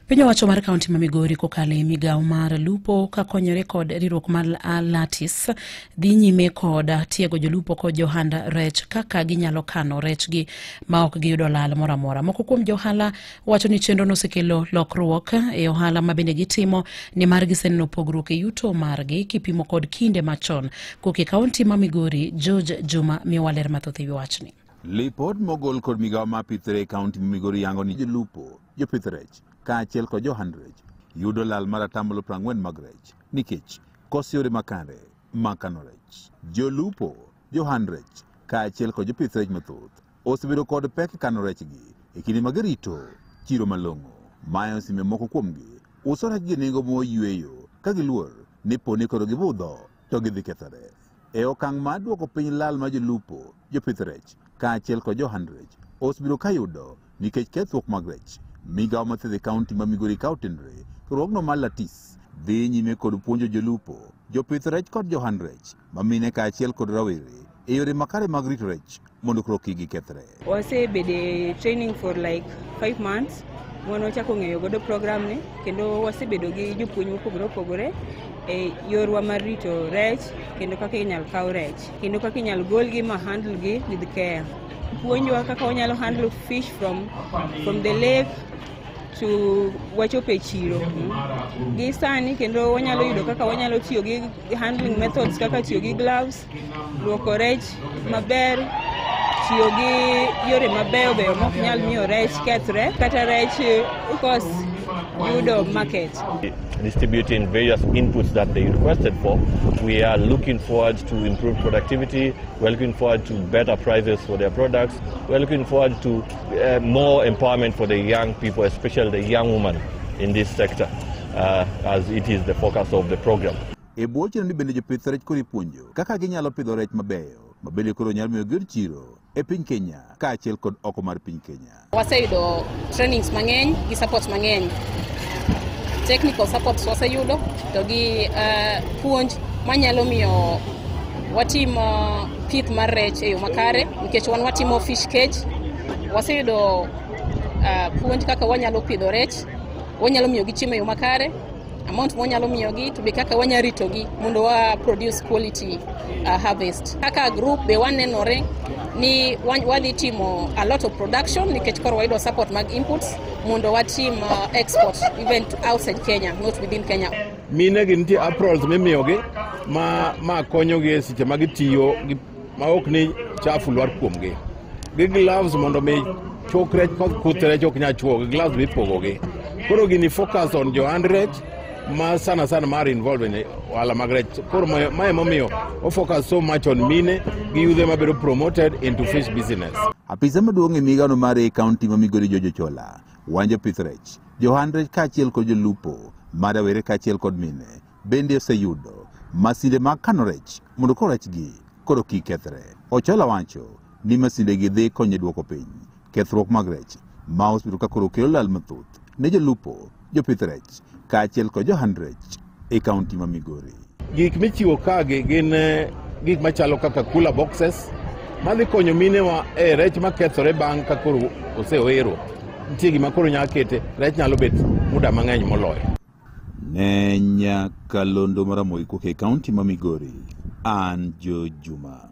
Piny owacho mar kaunti ma Migori kokalo migao mar lupo ka konyore kod riwruok mar Latis dhi nyime kod tiego jolupo kod johand rech kaka ginyalo kano rech gi ma ok giyudo lal moro amora. Moko kuom johala wacho ni chenro no osekelo lokruok e ohala ma bende gitimo ni mar giseneno pogruok e yuto margi kipimo kod kinde machon. Koke kaunti ma Migori, George Juma miwaler mathoth ewi wachni. Lipod mogol kod migao ma pithre kaunti ma Migori yango ni jolupo, jopith rech kaachiel kod johand rech yudo lal mar 40% mag rech nikech koso yore makare mag kano rech. Jolupo, johand rech kaachiel kod jopith rech mathoth osebedo kod pek kano rech gi e kinde ma girito chiro malong'o. Mae osemiyo moko kuomgi uso rech gi nengo moyweyo ka giluor ni poni koro gibudho to gidhi kethore. E okang' mar duoko piny lal ma jolupo, jopith rech kaachiel kod johand rech osebiro kayudo nikech kethruok mag rech. Migao mathiedho kaunti ma Migori kautenre riwruogno mar Latis dhi nyime kod puonjo jolupo, jopith rech kod johand rech mamine kaachiel kod rawere e yore makare mag rito rech mondo koro kik gikethre. Wasebede training for like 5 months mono chako ng'eyo godo program ni kendo wasebedo gi jopuonj mopogore opogore e yorwa mar rito rech kendo kaka inyal kaw rech kendo kaka inyal gol gi ma handle gi with care. Puonjwa kaka wanyalo handle fish from the lake to wachope chiro. Gi sani kendo wanyalo yudo kaka wanyalo tiyo gi handling methods kaka tiyo gi gloves, luoko rech maber, tiyo gi yore mabeyo beyo mok nyal miyo rech kethre kata rech ukos yudo market. Distributing various inputs that they requested for. We are looking forward to improved productivity. We're looking forward to better prices for their products. We're looking forward to more empowerment for the young people, especially the young women in this sector, as it is the focus of the program. E boche ni bende jopith rech kori puonjo kaka ginyalo pidho rech mabeyo mabende koro nyalo miyo gir chiro e piny Kenya kaachiel kod oko mar piny Kenya. Waseyudo trainings mang'eny gi supports mang'eny. Technical supports waseyudo to gi puonj manyalo miyo watim pith mar rech e yo makare nikech wan watimo fish cage. Waseyudo puonj kaka wanyalo pidho rech, wanyalo miyo gi chiemo e yo makare, amount wanyalo miyo gi to be kaka wanyalo rito gi mondo wa produce quality harvest. Kaka group be wanenore ni wadhi timo a lot of production nikech koro wayudo support mag inputs mondo watim export even to outside Kenya, not within Kenya. Mine gi nitie aprons mimiyogi ma konyogi seche ma gitiyo ma ok ni chafu lwar kuomgi. Gi gloves mondo mi chok rech kod kuth rech ok nyal chuo, gloves mipogogi. Koro gini focus on johand rech ma sana mar involved in ohala mag rech. Koro mae momiyo o focus so much on mine gi yudhe mabedo promoted into fish business. Apisa maduong' e migao mar kaunti ma Migori Jojo Chola wanja pith rech, johand rech kaachiel kod jolupo, madawere kaachiel kod mine bende oseyudo masinde mag kano rech mondo koro rech gi koro kik kethre. Ochola wacho ni masinde gi dhi konyo duoko piny kethruok mag rech ma osebiro ka koro kelo lal mathoth ne jolupo, jopith rech kaachiel kod johand rech e kaunti ma Migori. Gik michiwo ka gin gik machalo kaka cooler boxes madhi konyo mine wa rech makethore bang' ka koro osewero. Nitie gima koro nyalo kete rech nyalo bet muda mang'eny moloyo. Ne Nyakalondo Maramogi Koke kaunti ma Migori, an George Juma.